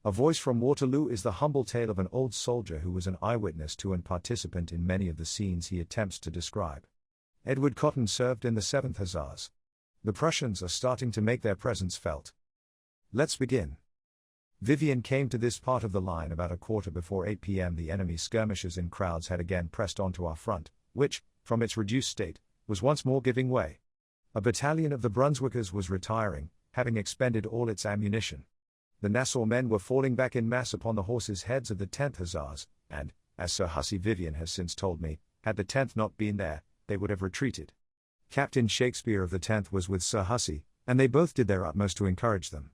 A Voice from Waterloo is the humble tale of an old soldier who was an eyewitness to and participant in many of the scenes he attempts to describe. Edward Cotton served in the 7th Hussars. The Prussians are starting to make their presence felt. Let's begin. Vivian came to this part of the line about a quarter before 8 p.m. The enemy skirmishers in crowds had again pressed onto our front, which, from its reduced state, was once more giving way. A battalion of the Brunswickers was retiring, having expended all its ammunition. The Nassau men were falling back in mass upon the horses' heads of the 10th Hussars, and, as Sir Hussy Vivian has since told me, had the 10th not been there, they would have retreated. Captain Shakespeare of the 10th was with Sir Hussy, and they both did their utmost to encourage them.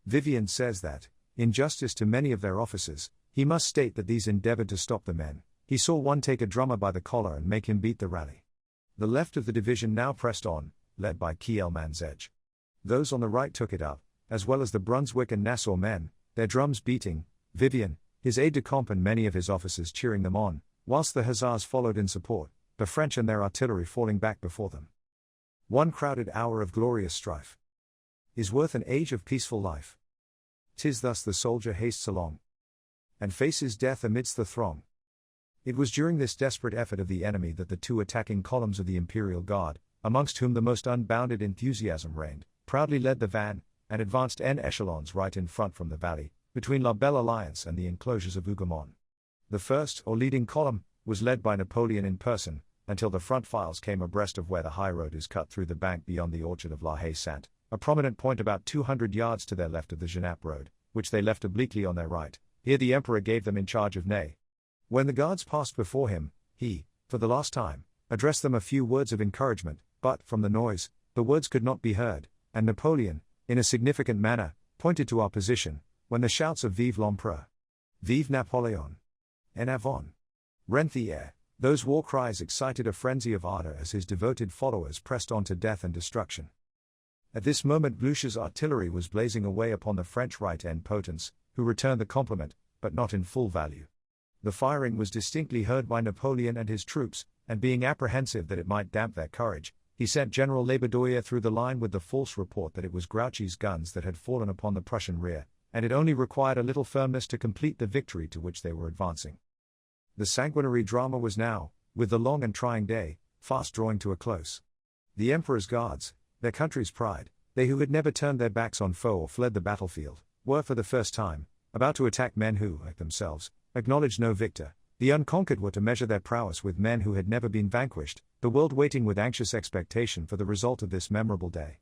Vivian says that, in justice to many of their officers, he must state that these endeavored to stop the men. He saw one take a drummer by the collar and make him beat the rally. The left of the division now pressed on, led by Kielman's Edge. Those on the right took it up, as well as the Brunswick and Nassau men, their drums beating, Vivian, his aide-de-camp and many of his officers cheering them on, whilst the Hussars followed in support, the French and their artillery falling back before them. One crowded hour of glorious strife is worth an age of peaceful life. 'Tis thus the soldier hastes along, and faces death amidst the throng. It was during this desperate effort of the enemy that the two attacking columns of the Imperial Guard, amongst whom the most unbounded enthusiasm reigned, proudly led the van, and advanced en echelons right in front from the valley, between La Belle Alliance and the enclosures of Hougoumont. The first, or leading column, was led by Napoleon in person, until the front files came abreast of where the high road is cut through the bank beyond the orchard of La Haye-Sainte, a prominent point about 200 yards to their left of the Genappe road, which they left obliquely on their right. Here the Emperor gave them in charge of Ney. When the guards passed before him, he, for the last time, addressed them a few words of encouragement, but, from the noise, the words could not be heard, and Napoleon, in a significant manner, pointed to our position, when the shouts of Vive l'Empereur, Vive Napoleon, en avant, rent the air. Those war cries excited a frenzy of ardor as his devoted followers pressed on to death and destruction. At this moment Blucher's artillery was blazing away upon the French right-end potents, who returned the compliment, but not in full value. The firing was distinctly heard by Napoleon and his troops, and being apprehensive that it might damp their courage, he sent General Lebedoyer through the line with the false report that it was Grouchy's guns that had fallen upon the Prussian rear, and it only required a little firmness to complete the victory to which they were advancing. The sanguinary drama was now, with the long and trying day, fast drawing to a close. The Emperor's guards, their country's pride, they who had never turned their backs on foe or fled the battlefield, were for the first time about to attack men who, like themselves, acknowledged no victor. The unconquered were to measure their prowess with men who had never been vanquished, the world waiting with anxious expectation for the result of this memorable day.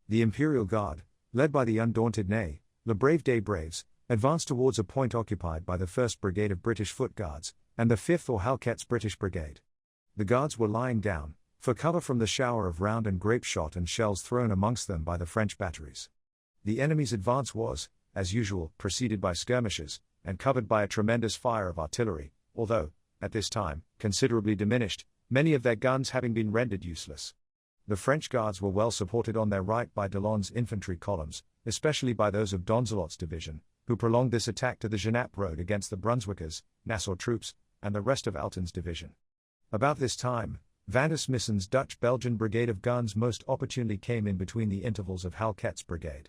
The Imperial Guard, led by the undaunted Ney, le brave des braves, advanced towards a point occupied by the 1st Brigade of British Foot Guards, and the 5th or Halkett's British Brigade. The guards were lying down, for cover from the shower of round and grape shot and shells thrown amongst them by the French batteries. The enemy's advance was, as usual, preceded by skirmishers, and covered by a tremendous fire of artillery, although, at this time, considerably diminished, many of their guns having been rendered useless. The French guards were well supported on their right by Delaun's infantry columns, especially by those of Donzelot's division, who prolonged this attack to the Genappe road against the Brunswickers, Nassau troops, and the rest of Alten's division. About this time, Van der Smyssen's Dutch-Belgian brigade of guns most opportunely came in between the intervals of Halkett's brigade.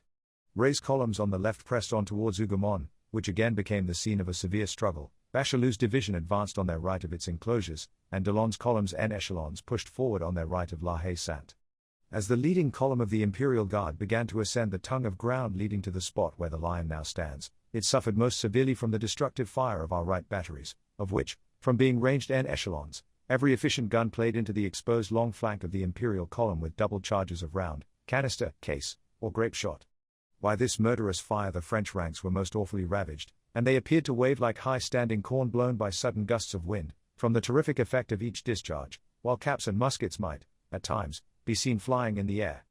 Ray's columns on the left pressed on towards Hougoumont, which again became the scene of a severe struggle. Bachelou's division advanced on their right of its enclosures, and Delaun's columns en echelons pushed forward on their right of La Haye-Sainte. As the leading column of the Imperial Guard began to ascend the tongue of ground leading to the spot where the line now stands, it suffered most severely from the destructive fire of our right batteries, of which, from being ranged en echelons, every efficient gun played into the exposed long flank of the Imperial column with double charges of round, canister, case, or grape shot. By this murderous fire the French ranks were most awfully ravaged, and they appeared to wave like high-standing corn blown by sudden gusts of wind, from the terrific effect of each discharge, while caps and muskets might, at times, be seen flying in the air.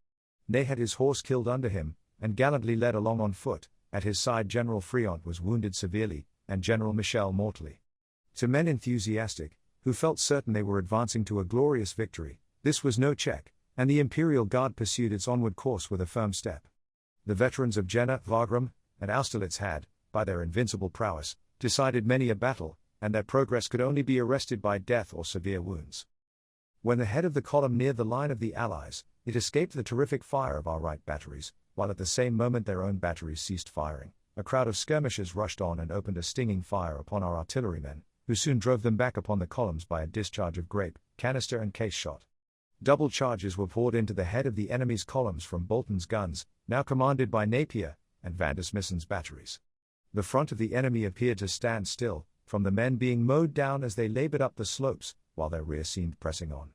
Ney had his horse killed under him, and gallantly led along on foot. At his side General Friant was wounded severely, and General Michel mortally. To men enthusiastic, who felt certain they were advancing to a glorious victory, this was no check, and the Imperial Guard pursued its onward course with a firm step. The veterans of Jena, Wagram, and Austerlitz had, by their invincible prowess, decided many a battle, and their progress could only be arrested by death or severe wounds. When the head of the column neared the line of the Allies, it escaped the terrific fire of our right batteries, while at the same moment their own batteries ceased firing, a crowd of skirmishers rushed on and opened a stinging fire upon our artillerymen, who soon drove them back upon the columns by a discharge of grape, canister and case shot. Double charges were poured into the head of the enemy's columns from Bolton's guns, now commanded by Napier, and Van der Smisson's batteries. The front of the enemy appeared to stand still, from the men being mowed down as they labored up the slopes, while their rear seemed pressing on.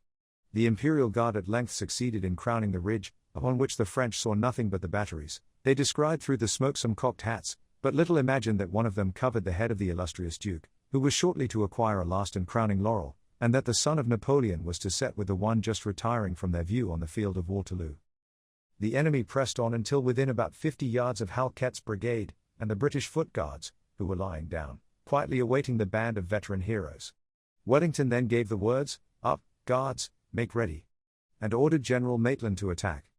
The Imperial Guard at length succeeded in crowning the ridge, upon which the French saw nothing but the batteries. They descried through the smoke some cocked hats, but little imagined that one of them covered the head of the illustrious Duke, who was shortly to acquire a last and crowning laurel, and that the son of Napoleon was to set with the one just retiring from their view on the field of Waterloo. The enemy pressed on until within about 50 yards of Halkett's brigade, and the British foot guards, who were lying down, quietly awaiting the band of veteran heroes. Wellington then gave the words, "Up, guards, make ready," and ordered General Maitland to attack.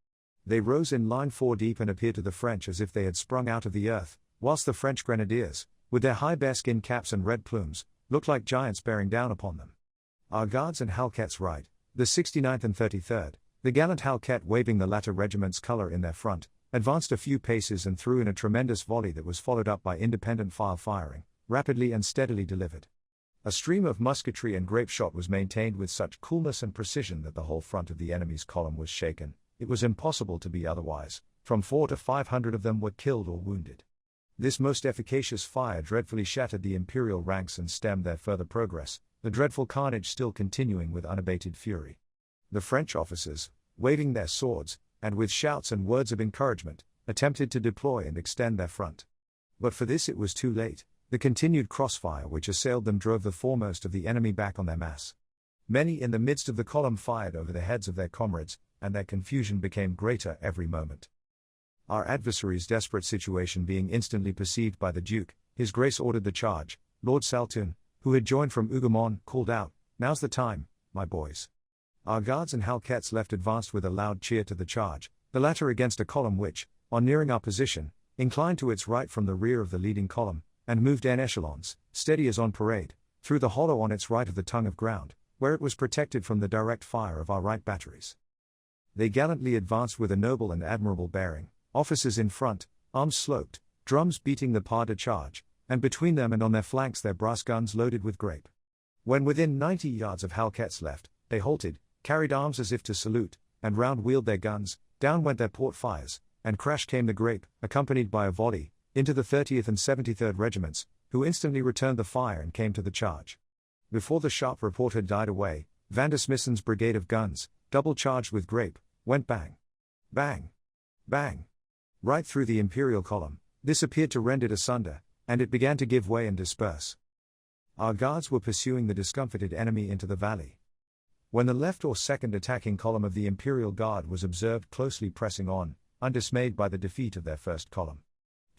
They rose in line 4 deep and appeared to the French as if they had sprung out of the earth, whilst the French grenadiers, with their high bearskin caps and red plumes, looked like giants bearing down upon them. Our guards and Halkett's right, the 69th and 33rd, the gallant Halkett waving the latter regiment's colour in their front, advanced a few paces and threw in a tremendous volley that was followed up by independent file firing, rapidly and steadily delivered. A stream of musketry and grape shot was maintained with such coolness and precision that the whole front of the enemy's column was shaken. It was impossible to be otherwise. From 400 to 500 of them were killed or wounded. This most efficacious fire dreadfully shattered the Imperial ranks and stemmed their further progress, the dreadful carnage still continuing with unabated fury. The French officers, waving their swords, and with shouts and words of encouragement, attempted to deploy and extend their front. But for this it was too late. The continued crossfire which assailed them drove the foremost of the enemy back on their mass. Many in the midst of the column fired over the heads of their comrades, and their confusion became greater every moment. Our adversary's desperate situation being instantly perceived by the Duke, His Grace ordered the charge. Lord Saltoun, who had joined from Hougoumont, called out, "Now's the time, my boys." Our guards and Halkett's left advanced with a loud cheer to the charge, the latter against a column which, on nearing our position, inclined to its right from the rear of the leading column, and moved en echelons, steady as on parade, through the hollow on its right of the tongue of ground, where it was protected from the direct fire of our right batteries. They gallantly advanced with a noble and admirable bearing, officers in front, arms sloped, drums beating the pas de charge, and between them and on their flanks their brass guns loaded with grape. When within 90 yards of Halkett's left, they halted, carried arms as if to salute, and round-wheeled their guns, down went their port fires, and crash came the grape, accompanied by a volley, into the 30th and 73rd regiments, who instantly returned the fire and came to the charge. Before the sharp report had died away, Van der Smisson's brigade of guns, double charged with grape, went bang, bang, bang, right through the Imperial column. This appeared to rend it asunder, and it began to give way and disperse. Our guards were pursuing the discomfited enemy into the valley, when the left or second attacking column of the Imperial Guard was observed closely pressing on, undismayed by the defeat of their first column.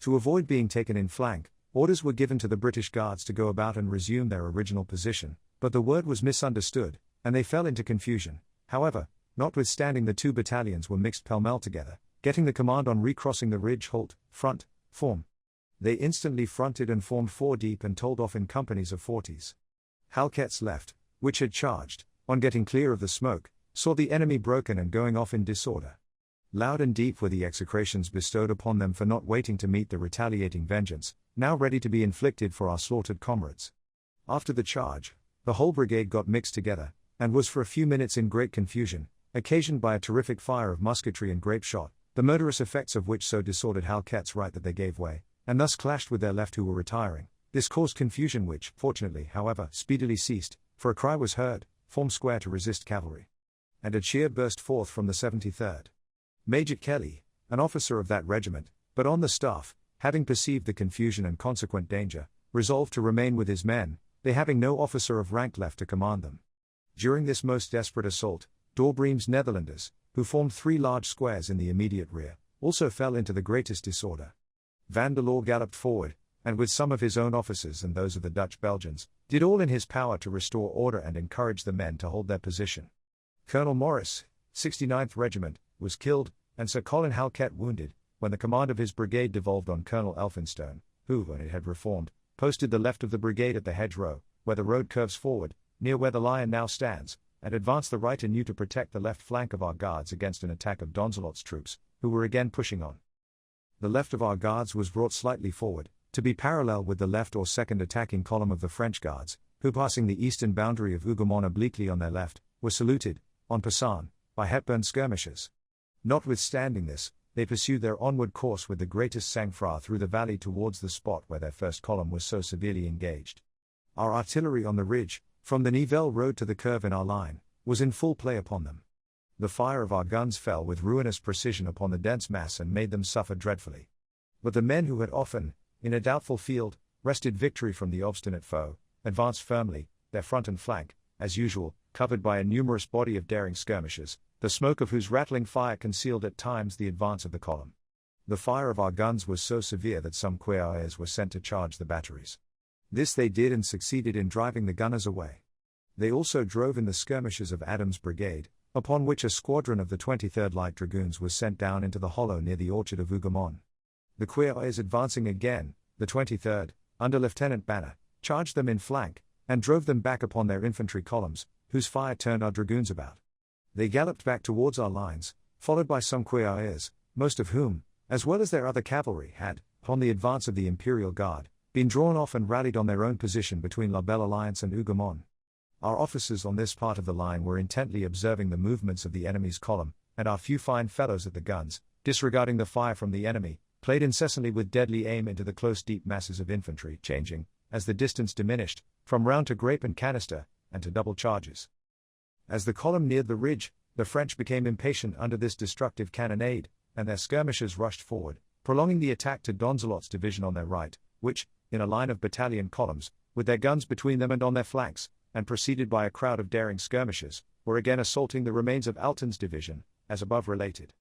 To avoid being taken in flank, orders were given to the British Guards to go about and resume their original position, but the word was misunderstood, and they fell into confusion. However, notwithstanding the 2 battalions were mixed pell-mell together, getting the command on recrossing the ridge halt, front, form. They instantly fronted and formed 4 deep and told off in companies of 40s. Halkett's left, which had charged, on getting clear of the smoke, saw the enemy broken and going off in disorder. Loud and deep were the execrations bestowed upon them for not waiting to meet the retaliating vengeance, now ready to be inflicted for our slaughtered comrades. After the charge, the whole brigade got mixed together, and was for a few minutes in great confusion, occasioned by a terrific fire of musketry and grape shot, the murderous effects of which so disordered Halkett's right that they gave way, and thus clashed with their left who were retiring. This caused confusion which, fortunately, however, speedily ceased, for a cry was heard, "Form square to resist cavalry." And a cheer burst forth from the 73rd. Major Kelly, an officer of that regiment, but on the staff, having perceived the confusion and consequent danger, resolved to remain with his men, they having no officer of rank left to command them. During this most desperate assault, Dorbriem's Netherlanders, who formed 3 large squares in the immediate rear, also fell into the greatest disorder. Vandeleur galloped forward, and with some of his own officers and those of the Dutch Belgians, did all in his power to restore order and encourage the men to hold their position. Colonel Morris, 69th Regiment, was killed, and Sir Colin Halkett wounded, when the command of his brigade devolved on Colonel Elphinstone, who, when it had reformed, posted the left of the brigade at the hedgerow, where the road curves forward, near where the Lion now stands, and advanced the right anew to protect the left flank of our guards against an attack of Donzelot's troops, who were again pushing on. The left of our guards was brought slightly forward, to be parallel with the left or second attacking column of the French guards, who passing the eastern boundary of Hougoumont obliquely on their left, were saluted, en passant, by Hepburn skirmishers. Notwithstanding this, they pursued their onward course with the greatest sang-froid through the valley towards the spot where their first column was so severely engaged. Our artillery on the ridge, from the Nivelle road to the curve in our line, was in full play upon them. The fire of our guns fell with ruinous precision upon the dense mass and made them suffer dreadfully. But the men who had often, in a doubtful field, wrested victory from the obstinate foe, advanced firmly, their front and flank, as usual, covered by a numerous body of daring skirmishers, the smoke of whose rattling fire concealed at times the advance of the column. The fire of our guns was so severe that some cuirassiers were sent to charge the batteries. This they did and succeeded in driving the gunners away. They also drove in the skirmishers of Adams' brigade, upon which a squadron of the 23rd Light Dragoons was sent down into the hollow near the orchard of Hougoumont. The cuirassiers advancing again, the 23rd, under Lieutenant Banner, charged them in flank, and drove them back upon their infantry columns, whose fire turned our dragoons about. They galloped back towards our lines, followed by some cuirassiers, most of whom, as well as their other cavalry, had, upon the advance of the Imperial Guard, been drawn off and rallied on their own position between La Belle Alliance and Hougoumont. Our officers on this part of the line were intently observing the movements of the enemy's column, and our few fine fellows at the guns, disregarding the fire from the enemy, played incessantly with deadly aim into the close deep masses of infantry, changing, as the distance diminished, from round to grape and canister, and to double charges. As the column neared the ridge, the French became impatient under this destructive cannonade, and their skirmishers rushed forward, prolonging the attack to Donzelot's division on their right, which, in a line of battalion columns, with their guns between them and on their flanks, and preceded by a crowd of daring skirmishers, were again assaulting the remains of Alton's division, as above related.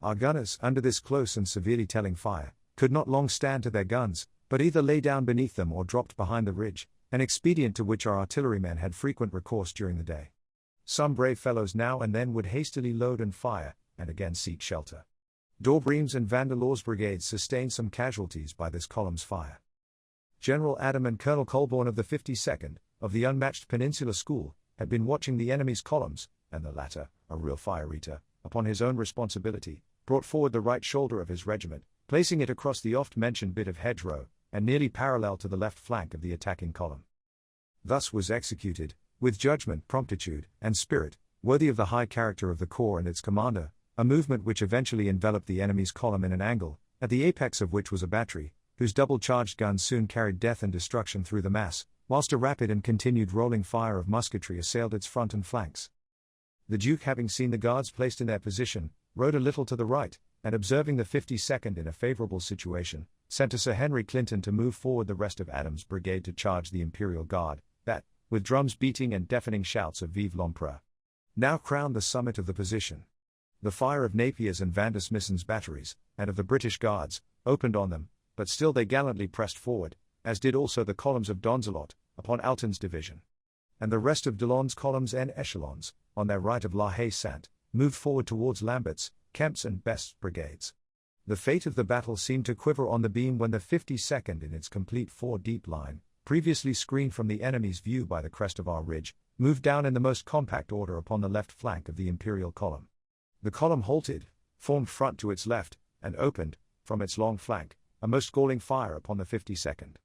Our gunners, under this close and severely telling fire, could not long stand to their guns, but either lay down beneath them or dropped behind the ridge, an expedient to which our artillerymen had frequent recourse during the day. Some brave fellows now and then would hastily load and fire, and again seek shelter. D'Aubreem's and Vandelor's brigades sustained some casualties by this column's fire. General Adam and Colonel Colborne of the 52nd, of the unmatched Peninsula School, had been watching the enemy's columns, and the latter, a real fire-eater, upon his own responsibility, brought forward the right shoulder of his regiment, placing it across the oft-mentioned bit of hedgerow, and nearly parallel to the left flank of the attacking column. Thus was executed, with judgment, promptitude, and spirit, worthy of the high character of the corps and its commander, a movement which eventually enveloped the enemy's column in an angle, at the apex of which was a battery, whose double-charged guns soon carried death and destruction through the mass, whilst a rapid and continued rolling fire of musketry assailed its front and flanks. The Duke, having seen the guards placed in their position, rode a little to the right, and observing the 52nd in a favourable situation, sent to Sir Henry Clinton to move forward the rest of Adams' brigade to charge the Imperial Guard, that, with drums beating and deafening shouts of Vive l'Empereur, now crowned the summit of the position. The fire of Napier's and Van der Smisson's batteries, and of the British Guards, opened on them, but still they gallantly pressed forward, as did also the columns of Donzelot, upon Alton's division. And the rest of Delaun's columns en echelons, on their right of La Haye-Sainte, moved forward towards Lambert's, Kemp's and Best's brigades. The fate of the battle seemed to quiver on the beam when the 52nd in its complete four-deep line, previously screened from the enemy's view by the crest of our ridge, moved down in the most compact order upon the left flank of the Imperial column. The column halted, formed front to its left, and opened, from its long flank, a most galling fire upon the 52nd.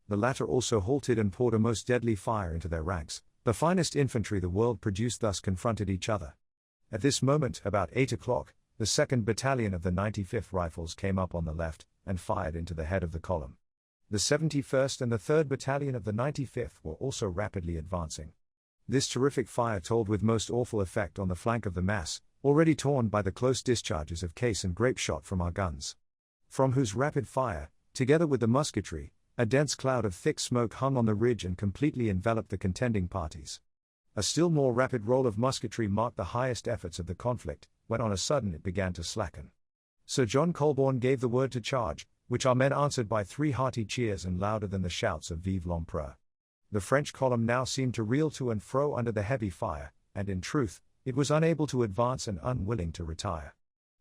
The latter also halted and poured a most deadly fire into their ranks. The finest infantry the world produced thus confronted each other. At this moment, about 8 o'clock, the 2nd Battalion of the 95th Rifles came up on the left, and fired into the head of the column. The 71st and the 3rd Battalion of the 95th were also rapidly advancing. This terrific fire told with most awful effect on the flank of the mass, already torn by the close discharges of case and grape shot from our guns, from whose rapid fire, together with the musketry, a dense cloud of thick smoke hung on the ridge and completely enveloped the contending parties. A still more rapid roll of musketry marked the highest efforts of the conflict, when on a sudden it began to slacken. Sir John Colborne gave the word to charge, which our men answered by 3 hearty cheers and louder than the shouts of Vive l'Empereur. The French column now seemed to reel to and fro under the heavy fire, and in truth, it was unable to advance and unwilling to retire.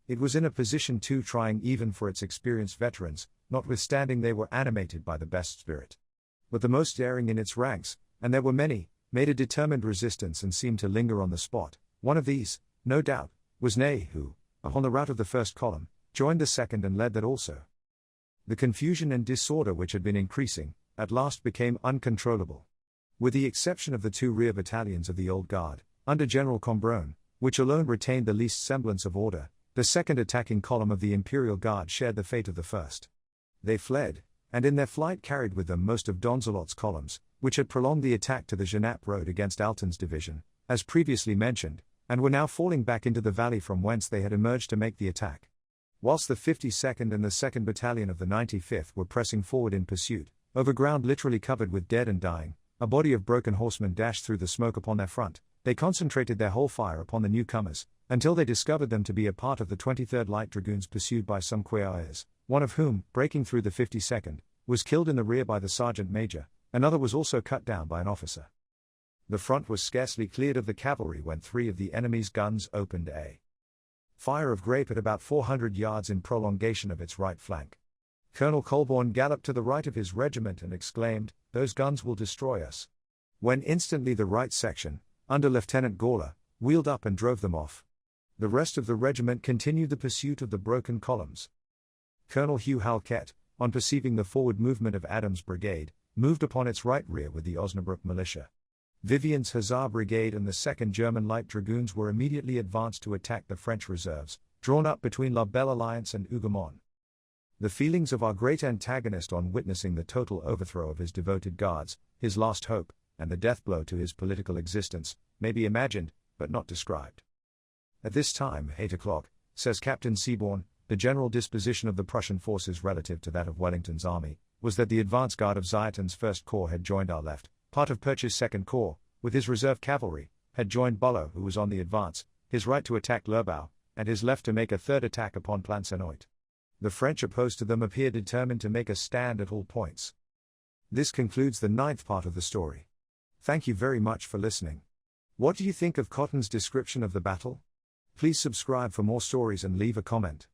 It was in a position too trying even for its experienced veterans, notwithstanding they were animated by the best spirit. But the most daring in its ranks, and there were many, made a determined resistance and seemed to linger on the spot. One of these, no doubt, was Ney, who, upon the rout of the first column, joined the second and led that also. The confusion and disorder which had been increasing, at last became uncontrollable. With the exception of the two rear battalions of the Old Guard, under General Combronne, which alone retained the least semblance of order, the second attacking column of the Imperial Guard shared the fate of the first. They fled, and in their flight carried with them most of Donzelot's columns, which had prolonged the attack to the Genappe road against Alten's division, as previously mentioned, and were now falling back into the valley from whence they had emerged to make the attack. Whilst the 52nd and the 2nd Battalion of the 95th were pressing forward in pursuit, over ground literally covered with dead and dying, a body of broken horsemen dashed through the smoke upon their front. They concentrated their whole fire upon the newcomers, until they discovered them to be a part of the 23rd Light Dragoons pursued by some cuirassiers, one of whom, breaking through the 52nd, was killed in the rear by the sergeant major, another was also cut down by an officer. The front was scarcely cleared of the cavalry when 3 of the enemy's guns opened a fire of grape at about 400 yards in prolongation of its right flank. Colonel Colborne galloped to the right of his regiment and exclaimed, "Those guns will destroy us." When instantly the right section, under Lieutenant Gawler, wheeled up and drove them off. The rest of the regiment continued the pursuit of the broken columns. Colonel Hugh Halkett, on perceiving the forward movement of Adams' brigade, moved upon its right rear with the Osnabrück militia. Vivian's Hussar brigade and the 2nd German Light Dragoons were immediately advanced to attack the French reserves, drawn up between La Belle Alliance and Hougoumont. The feelings of our great antagonist on witnessing the total overthrow of his devoted guards, his last hope, and the death blow to his political existence, may be imagined, but not described. At this time, 8 o'clock, says Captain Seaborn, the general disposition of the Prussian forces relative to that of Wellington's army, was that the advance guard of Ziethen's 1st Corps had joined our left, part of Perche's 2nd Corps, with his reserve cavalry, had joined Bulow who was on the advance, his right to attack Lobau, and his left to make a third attack upon Plancenoit. The French opposed to them appear determined to make a stand at all points. This concludes the 9th part of the story. Thank you very much for listening. What do you think of Cotton's description of the battle? Please subscribe for more stories and leave a comment.